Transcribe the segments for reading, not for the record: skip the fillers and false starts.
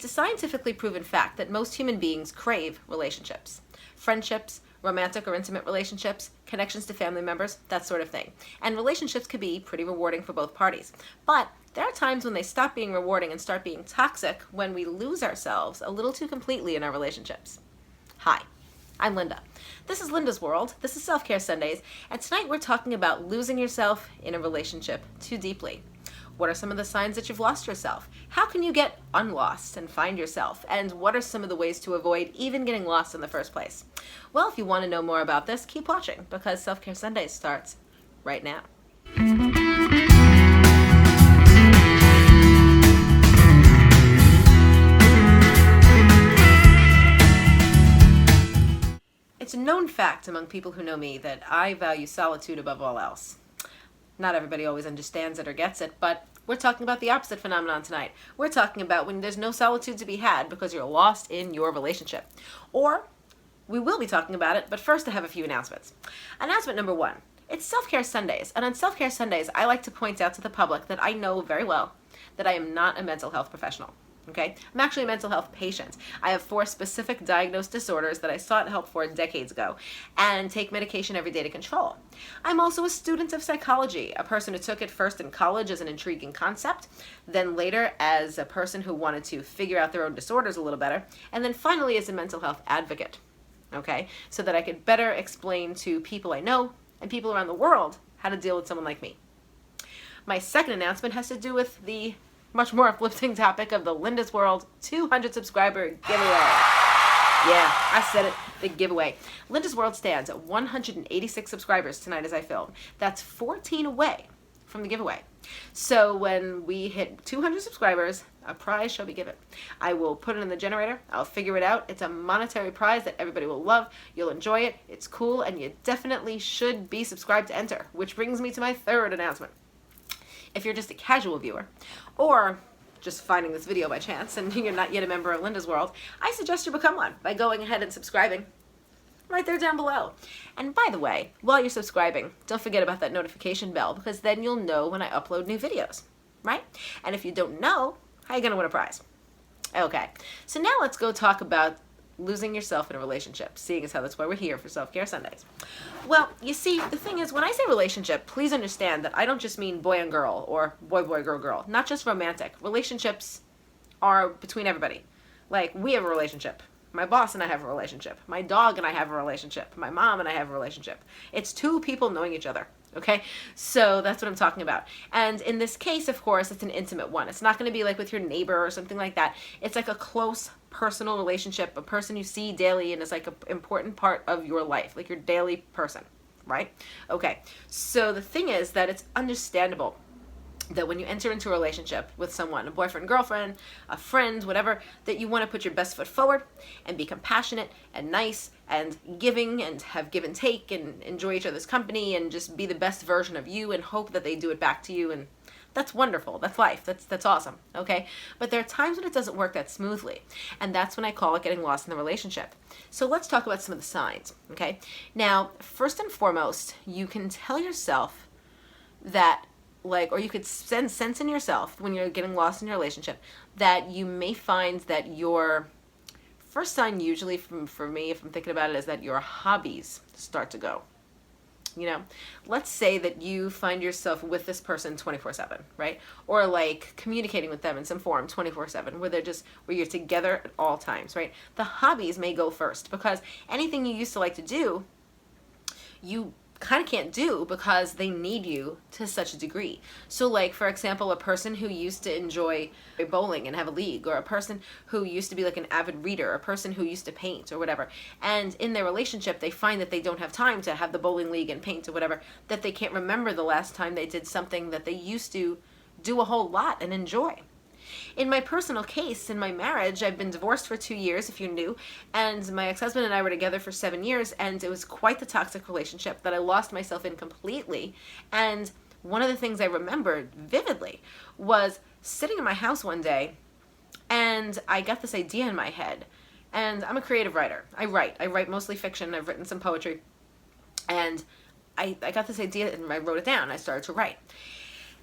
It's a scientifically proven fact that most human beings crave relationships. Friendships, romantic or intimate relationships, connections to family members, that sort of thing. And relationships can be pretty rewarding for both parties. But there are times when they stop being rewarding and start being toxic when we lose ourselves a little too completely in our relationships. Hi, I'm Linda. This is Linda's World. This is Self-Care Sundays. And tonight we're talking about losing yourself in a relationship too deeply. What are some of the signs that you've lost yourself? How can you get unlost and find yourself? And what are some of the ways to avoid even getting lost in the first place? Well, if you want to know more about this, keep watching because Self-Care Sundays starts right now. It's a known fact among people who know me that I value solitude above all else. Not everybody always understands it or gets it, but we're talking about the opposite phenomenon tonight. We're talking about when there's no solitude to be had because you're lost in your relationship. Or we will be talking about it, but first I have a few announcements. Announcement number one, it's Self-Care Sundays. And on Self-Care Sundays, I like to point out to the public that I know very well that I am not a mental health professional. Okay? I'm actually a mental health patient. I have 4 specific diagnosed disorders that I sought help for decades ago and take medication every day to control. I'm also a student of psychology, a person who took it first in college as an intriguing concept, then later as a person who wanted to figure out their own disorders a little better, and then finally as a mental health advocate. Okay? So that I could better explain to people I know and people around the world how to deal with someone like me. My second announcement has to do with the much more uplifting topic of the Linda's World 200 subscriber giveaway. Yeah, I said it, the giveaway. Linda's World stands at 186 subscribers tonight as I film. That's 14 away from the giveaway. So when we hit 200 subscribers, a prize shall be given. I will put it in the generator. I'll figure it out. It's a monetary prize that everybody will love. You'll enjoy it. It's cool, and you definitely should be subscribed to enter, which brings me to my third announcement. If you're just a casual viewer, or just finding this video by chance and you're not yet a member of Linda's World, I suggest you become one by going ahead and subscribing right there down below. And by the way, while you're subscribing, don't forget about that notification bell because then you'll know when I upload new videos, right? And if you don't know, how are you going to win a prize? Okay, so now let's go talk about losing yourself in a relationship, seeing as how that's why we're here for Self-Care Sundays. Well, you see, the thing is, when I say relationship, please understand that I don't just mean boy and girl or boy, boy, girl, girl. Not just romantic. Relationships are between everybody. Like, we have a relationship. My boss and I have a relationship. My dog and I have a relationship. My mom and I have a relationship. It's 2 people knowing each other. Okay, so that's what I'm talking about. And in this case, of course, it's an intimate one. It's not going to be like with your neighbor or something like that. It's like a close personal relationship, a person you see daily and is like an important part of your life, like your daily person, right? Okay, so the thing is that it's understandable that when you enter into a relationship with someone, a boyfriend, girlfriend, a friend, whatever, that you want to put your best foot forward and be compassionate and nice and giving and have give and take and enjoy each other's company and just be the best version of you and hope that they do it back to you. And that's wonderful. That's life. That's awesome. Okay. But there are times when it doesn't work that smoothly. And that's when I call it getting lost in the relationship. So let's talk about some of the signs. Okay. Now, first and foremost, you can tell yourself that or you could sense in yourself when you're getting lost in your relationship that you may find that your first sign usually for me, if I'm thinking about it, is that your hobbies start to go. You know, let's say that you find yourself with this person 24/7, right? Or like communicating with them in some form 24/7, where you're together at all times, right? The hobbies may go first because anything you used to like to do, you kind of can't do because they need you to such a degree. So like, for example, a person who used to enjoy bowling and have a league, or a person who used to be like an avid reader, a person who used to paint or whatever, and in their relationship they find that they don't have time to have the bowling league and paint or whatever, that they can't remember the last time they did something that they used to do a whole lot and enjoy. In my personal case, in my marriage, I've been divorced for 2 years, if you're new, and my ex-husband and I were together for 7 years, and it was quite the toxic relationship that I lost myself in completely. And one of the things I remembered vividly was sitting in my house one day, and I got this idea in my head. And I'm a creative writer. I write mostly fiction. I've written some poetry. And I got this idea, and I wrote it down. I started to write.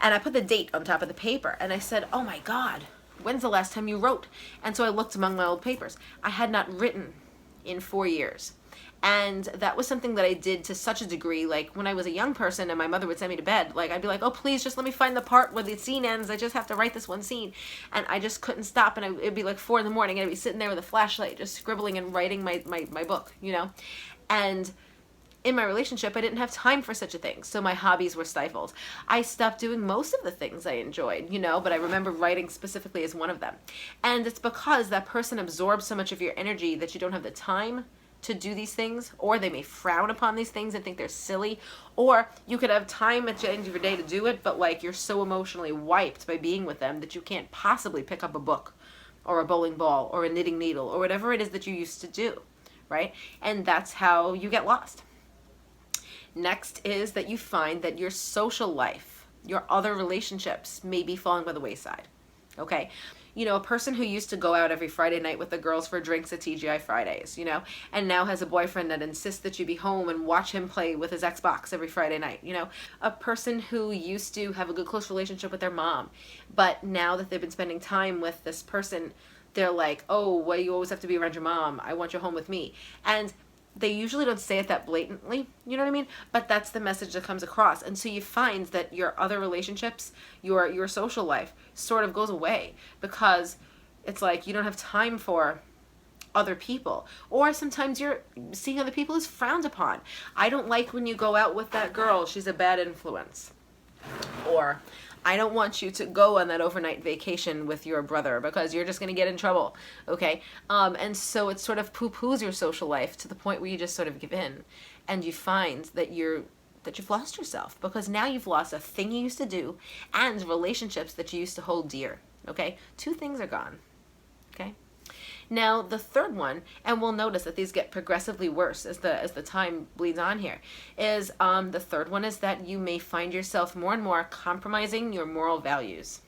And I put the date on top of the paper, and I said, oh my God, when's the last time you wrote? And so I looked among my old papers. I had not written in 4 years. And that was something that I did to such a degree. Like when I was a young person and my mother would send me to bed, like I'd be like, oh, please just let me find the part where the scene ends. I just have to write this one scene. And I just couldn't stop. And it'd be like 4 a.m. and I'd be sitting there with a flashlight, just scribbling and writing my book, you know? And in my relationship, I didn't have time for such a thing. So my hobbies were stifled. I stopped doing most of the things I enjoyed, you know, but I remember writing specifically as one of them. And it's because that person absorbs so much of your energy that you don't have the time to do these things, or they may frown upon these things and think they're silly, or you could have time at the end of your day to do it, but like you're so emotionally wiped by being with them that you can't possibly pick up a book or a bowling ball or a knitting needle or whatever it is that you used to do, right? And that's how you get lost. Next is that you find that your social life, your other relationships may be falling by the wayside, okay? You know, a person who used to go out every Friday night with the girls for drinks at TGI Fridays, you know, and now has a boyfriend that insists that you be home and watch him play with his Xbox every Friday night, you know. A person who used to have a good close relationship with their mom, but now that they've been spending time with this person, they're like, oh, well, you always have to be around your mom. I want you home with me. And they usually don't say it that blatantly, you know what I mean? But that's the message that comes across. And so you find that your other relationships, your social life sort of goes away because it's like you don't have time for other people. Or sometimes you're seeing other people is frowned upon. I don't like when you go out with that girl. She's a bad influence. Or I don't want you to go on that overnight vacation with your brother because you're just going to get in trouble, okay? And so it sort of poo-poos your social life to the point where you just sort of give in, and you find that you've lost yourself because now you've lost a thing you used to do and relationships that you used to hold dear, okay? 2 things are gone, okay? Now, the third one, and we'll notice that these get progressively worse as the time bleeds on here, is the third one is that you may find yourself more and more compromising your moral values.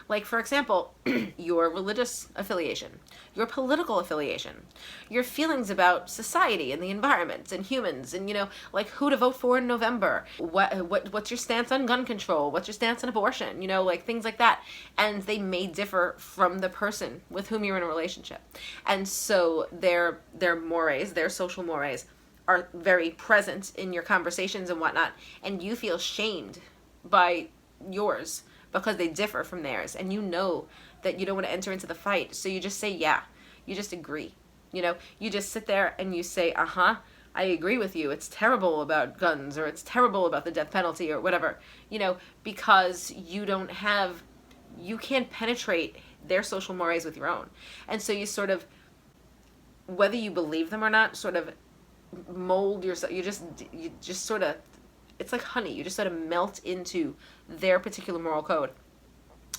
Like, for example, your religious affiliation, your political affiliation, your feelings about society and the environment and humans, and, you know, like who to vote for in November, what's your stance on gun control, what's your stance on abortion, you know, like things like that. And they may differ from the person with whom you're in a relationship. And so their mores, their social mores, are very present in your conversations and whatnot, and you feel shamed by yours because they differ from theirs, and you know that you don't want to enter into the fight, so you just say yeah, you just agree, you know, you just sit there and you say, I agree with you, it's terrible about guns, or it's terrible about the death penalty, or whatever, you know, because you can't penetrate their social mores with your own, and so you sort of, whether you believe them or not, sort of mold yourself, you just sort of, it's like honey, you just sort of melt into their particular moral code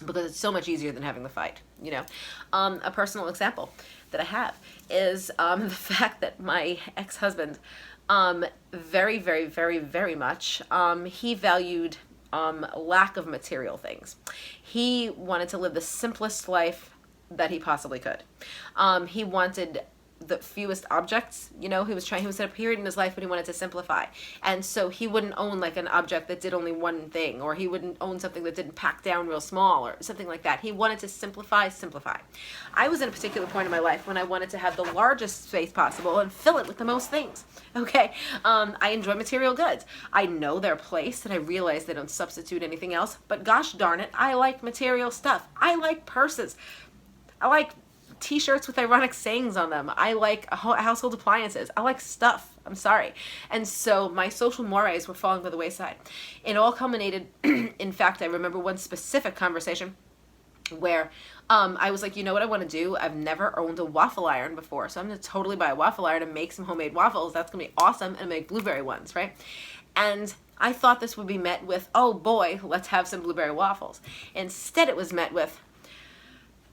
because it's so much easier than having the fight, you know. A personal example that I have is the fact that my ex-husband very, very, very, very much, he valued lack of material things. He wanted to live the simplest life that he possibly could. He wanted the fewest objects, you know. He was at a period in his life when he wanted to simplify, and so he wouldn't own like an object that did only one thing, or he wouldn't own something that didn't pack down real small or something like that. He wanted to simplify. I was in a particular point in my life when I wanted to have the largest space possible and fill it with the most things, okay? I enjoy material goods. I know their place, and I realize they don't substitute anything else, but gosh darn it, I like material stuff. I like purses. I like t-shirts with ironic sayings on them. I like household appliances. I like stuff. I'm sorry. And so my social mores were falling by the wayside. It all culminated, in fact, I remember one specific conversation where I was like, you know what I want to do? I've never owned a waffle iron before, so I'm going to totally buy a waffle iron and make some homemade waffles. That's going to be awesome, and make blueberry ones, right? And I thought this would be met with, oh boy, let's have some blueberry waffles. Instead, it was met with,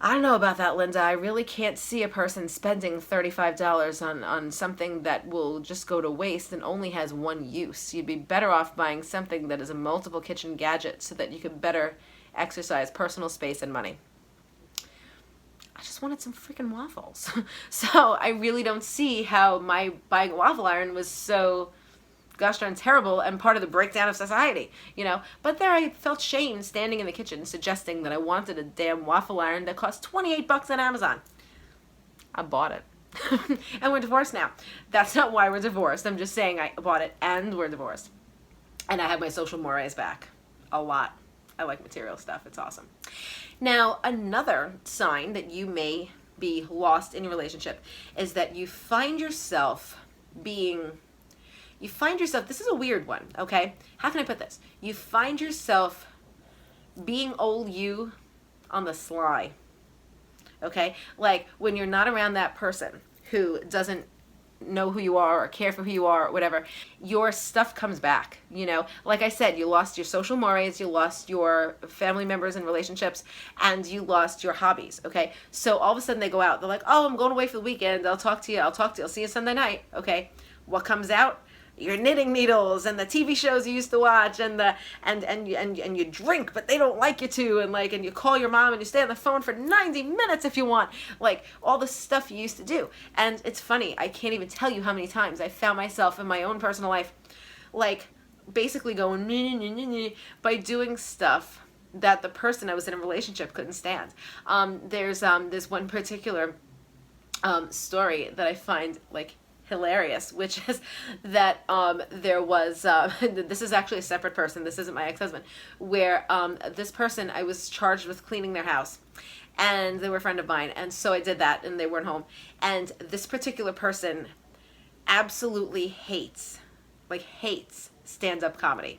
I don't know about that, Linda. I really can't see a person spending $35 on something that will just go to waste and only has one use. You'd be better off buying something that is a multiple kitchen gadget so that you could better exercise personal space and money. I just wanted some freaking waffles. So I really don't see how my buying a waffle iron was so gosh darn terrible and part of the breakdown of society, you know. But there I felt shame standing in the kitchen suggesting that I wanted a damn waffle iron that cost $28 on Amazon. I bought it. And we're divorced now. That's not why we're divorced. I'm just saying I bought it and we're divorced. And I have my social mores back. A lot. I like material stuff. It's awesome. Now, another sign that you may be lost in your relationship is that you find yourself, this is a weird one, okay? How can I put this? You find yourself being old you on the sly, okay? Like when you're not around that person who doesn't know who you are or care for who you are or whatever, your stuff comes back, you know. Like I said, you lost your social mores, you lost your family members and relationships, and you lost your hobbies, okay? So all of a sudden they go out, they're like, oh, I'm going away for the weekend, I'll see you Sunday night, okay? What comes out? Your knitting needles and the TV shows you used to watch and you drink but they don't like you to, and you call your mom and you stay on the phone for 90 minutes if you want, like all the stuff you used to do. And it's funny, I can't even tell you how many times I found myself in my own personal life like basically going by doing stuff that the person I was in a relationship couldn't stand. There's one particular story that I find like hilarious, which is that there was this is actually a separate person, this isn't my ex-husband, where this person, I was charged with cleaning their house, and they were a friend of mine, and so I did that, and they weren't home, and this particular person absolutely hates stand-up comedy.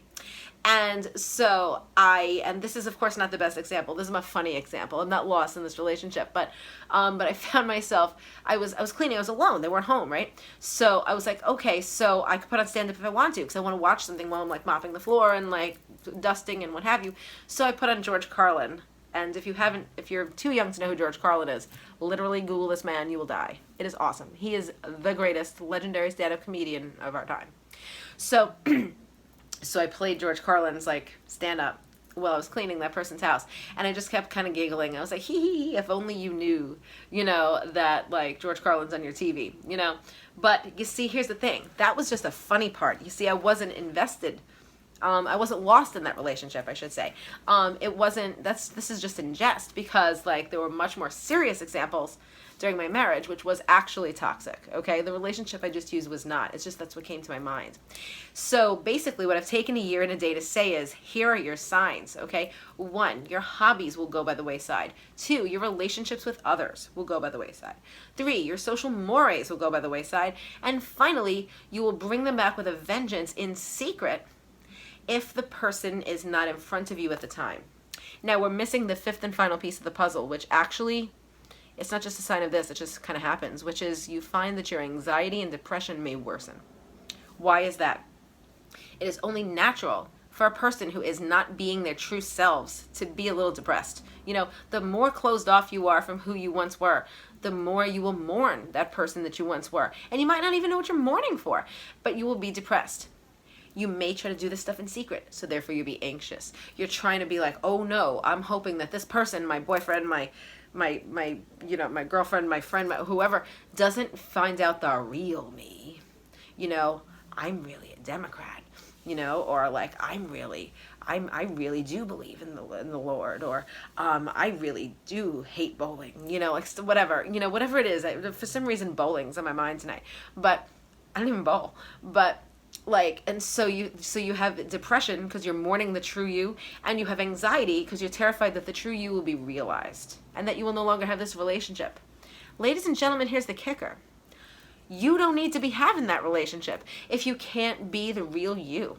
And so and this is of course not the best example, this is a funny example, I'm not lost in this relationship, but I found myself, I was cleaning, I was alone, they weren't home, right? So I was like, okay, so I could put on stand-up if I want to, because I want to watch something while I'm like mopping the floor and like dusting and what have you. So I put on George Carlin, and if you're too young to know who George Carlin is, literally Google this man, you will die. It is awesome. He is the greatest legendary stand-up comedian of our time. So So I played George Carlin's like stand-up while I was cleaning that person's house, and I just kept kind of giggling. I was like, hee, if only you knew, you know, that like George Carlin's on your TV, you know. But you see, here's the thing. That was just a funny part. You see, I wasn't invested. I wasn't lost in that relationship, I should say. This is just in jest, because like there were much more serious examples during my marriage, which was actually toxic, okay? The relationship I just used was not. It's just that's what came to my mind. So basically what I've taken a year and a day to say is, here are your signs, okay? 1, your hobbies will go by the wayside. 2, your relationships with others will go by the wayside. 3, your social mores will go by the wayside. And finally, you will bring them back with a vengeance in secret if the person is not in front of you at the time. Now we're missing the 5th and final piece of the puzzle, which actually, it's not just a sign of this, it just kind of happens, which is you find that your anxiety and depression may worsen. Why is that? It is only natural for a person who is not being their true selves to be a little depressed. You know, the more closed off you are from who you once were, the more you will mourn that person that you once were. And you might not even know what you're mourning for, but you will be depressed. You may try to do this stuff in secret, so therefore you'll be anxious. You're trying to be like, oh no, I'm hoping that this person, my boyfriend, my girlfriend, my friend, whoever, doesn't find out the real me. You know, I'm really a Democrat, you know, or like I really do believe in the Lord, or I really do hate bowling, you know, like whatever it is. For some reason, bowling's on my mind tonight, but I don't even bowl. But like, and so you have depression because you're mourning the true you, and you have anxiety because you're terrified that the true you will be realized and that you will no longer have this relationship. Ladies and gentlemen, here's the kicker. You don't need to be having that relationship if you can't be the real you,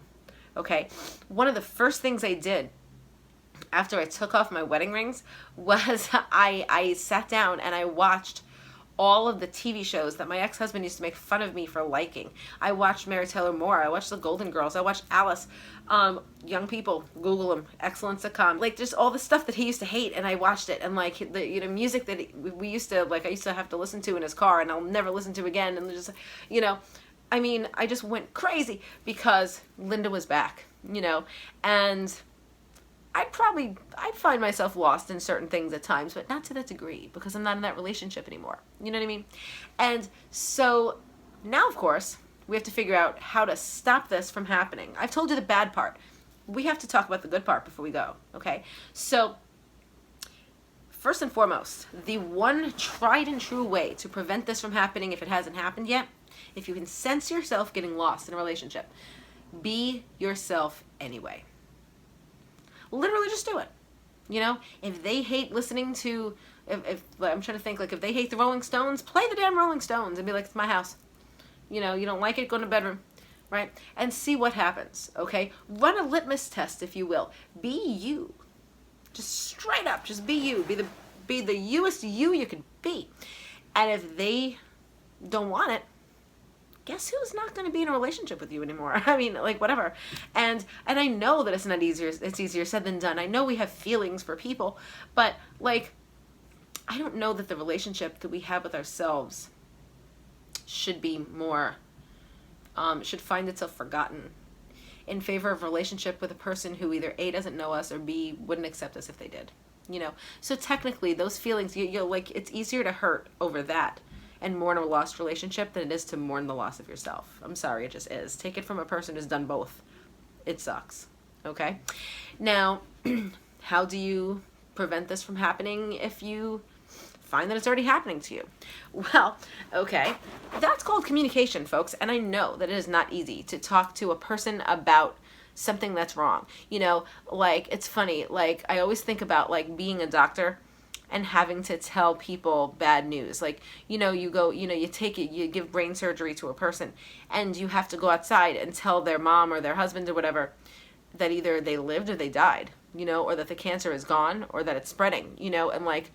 okay? One of the first things I did after I took off my wedding rings was I sat down and I watched all of the TV shows that my ex-husband used to make fun of me for liking. I watched Mary Tyler Moore. I watched The Golden Girls. I watched Alice. Young people, Google them. Excellent sitcom. Like just all the stuff that he used to hate, and I watched it. And like the music that we used to like, I used to have to listen to in his car, and I'll never listen to again. And just I mean, I just went crazy because Linda was back. And I'd find myself lost in certain things at times, but not to that degree because I'm not in that relationship anymore. You know what I mean? And so now, of course, we have to figure out how to stop this from happening. I've told you the bad part. We have to talk about the good part before we go, okay? So, first and foremost, the one tried and true way to prevent this from happening, if it hasn't happened yet, if you can sense yourself getting lost in a relationship, be yourself anyway. Literally just do it. You know, if they hate listening to, if I'm trying to think, like if they hate the Rolling Stones, play the damn Rolling Stones and be like, it's my house. You know, you don't like it, go in the bedroom, right? And see what happens, okay? Run a litmus test, if you will. Be you. Just straight up, just be you. Be the youest you could be. And if they don't want it, guess who's not going to be in a relationship with you anymore? I mean, like, whatever. And I know that it's easier said than done. I know we have feelings for people, but, like, I don't know that the relationship that we have with ourselves should be more, should find itself forgotten in favor of a relationship with a person who either A, doesn't know us, or B, wouldn't accept us if they did. You know? So technically, those feelings, you're like, it's easier to hurt over that and mourn a lost relationship than it is to mourn the loss of yourself. I'm sorry, it just is. Take it from a person who's done both. It sucks. Okay? Now, how do you prevent this from happening if you find that it's already happening to you? Well, okay, that's called communication, folks. And I know that it is not easy to talk to a person about something that's wrong. You know, like, it's funny, like, I always think about, like, being a doctor and having to tell people bad news. Like, you know, you go, you know, you give brain surgery to a person, and you have to go outside and tell their mom or their husband or whatever that either they lived or they died, you know, or that the cancer is gone or that it's spreading, you know. And, like,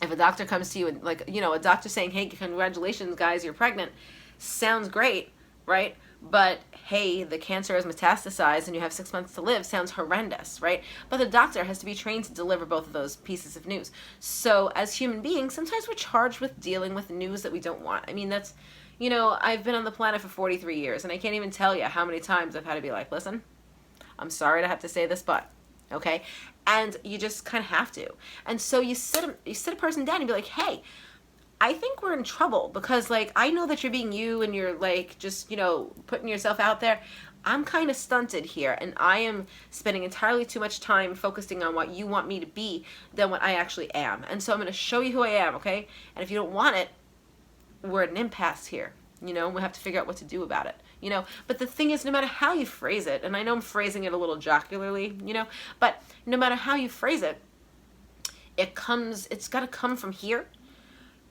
if a doctor comes to you and, like, you know, a doctor saying, hey, congratulations, guys, you're pregnant, sounds great, right? But, hey, the cancer has metastasized and you have 6 months to live, sounds horrendous, right? But the doctor has to be trained to deliver both of those pieces of news. So as human beings, sometimes we're charged with dealing with news that we don't want. I mean, that's, you know, I've been on the planet for 43 years, and I can't even tell you how many times I've had to be like, listen, I'm sorry to have to say this, but, okay? And you just kind of have to. And so you sit a person down and be like, hey, I think we're in trouble because, like, I know that you're being you and you're, like, just, you know, putting yourself out there. I'm kind of stunted here, and I am spending entirely too much time focusing on what you want me to be than what I actually am. And so I'm going to show you who I am, okay? And if you don't want it, we're at an impasse here, you know? We have to figure out what to do about it, you know? But the thing is, no matter how you phrase it, and I know I'm phrasing it a little jocularly, you know, but no matter how you phrase it, it's got to come from here,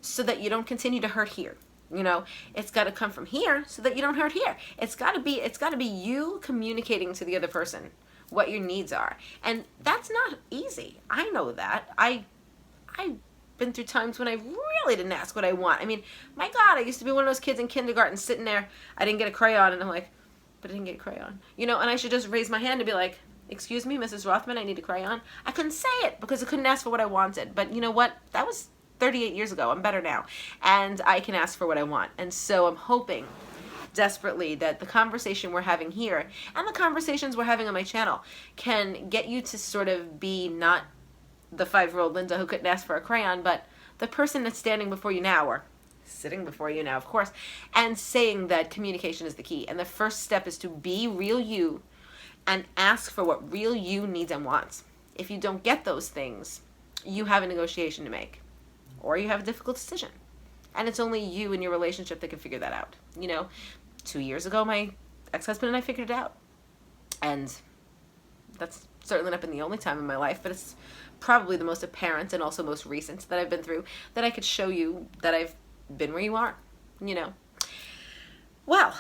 so that you don't continue to hurt here. You know, it's got to come from here so that you don't hurt here. It's got to be you communicating to the other person what your needs are. And that's not easy. I know that. I've been through times when I really didn't ask what I want. I mean, my God, I used to be one of those kids in kindergarten sitting there, I didn't get a crayon, and I'm like, but I didn't get a crayon. You know, and I should just raise my hand and be like, excuse me, Mrs. Rothman, I need a crayon. I couldn't say it because I couldn't ask for what I wanted. But you know what? That was 38 years ago. I'm better now, and I can ask for what I want. And so I'm hoping desperately that the conversation we're having here and the conversations we're having on my channel can get you to sort of be not the 5-year-old Linda who couldn't ask for a crayon, but the person that's standing before you now, or sitting before you now, of course, and saying that communication is the key. And the first step is to be real you and ask for what real you needs and wants. If you don't get those things, you have a negotiation to make. Or you have a difficult decision. And it's only you and your relationship that can figure that out. You know, 2 years ago, my ex-husband and I figured it out. And that's certainly not been the only time in my life, but it's probably the most apparent and also most recent that I've been through, that I could show you that I've been where you are, you know. Well,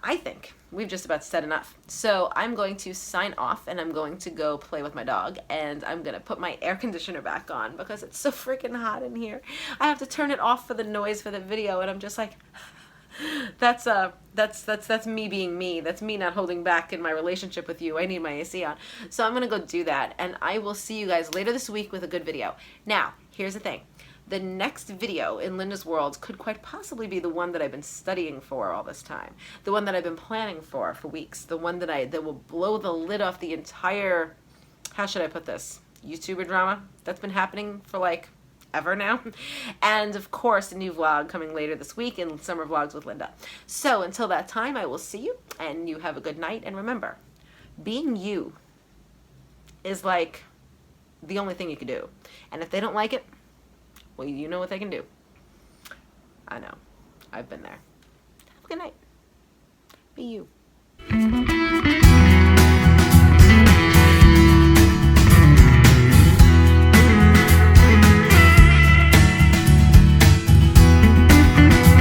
I think we've just about said enough. So I'm going to sign off, and I'm going to go play with my dog, and I'm going to put my air conditioner back on because it's so freaking hot in here. I have to turn it off for the noise for the video, and I'm just like, that's me being me. That's me not holding back in my relationship with you. I need my AC on. So I'm going to go do that, and I will see you guys later this week with a good video. Now, here's the thing. The next video in Linda's World could quite possibly be the one that I've been studying for all this time. The one that I've been planning for weeks. The one that will blow the lid off the entire, how should I put this, YouTuber drama that's been happening for like ever now. And of course, a new vlog coming later this week in Summer Vlogs with Linda. So until that time, I will see you, and you have a good night. And remember, being you is like the only thing you can do. And if they don't like it, well, you know what they can do. I know. I've been there. Have a good night. Be you.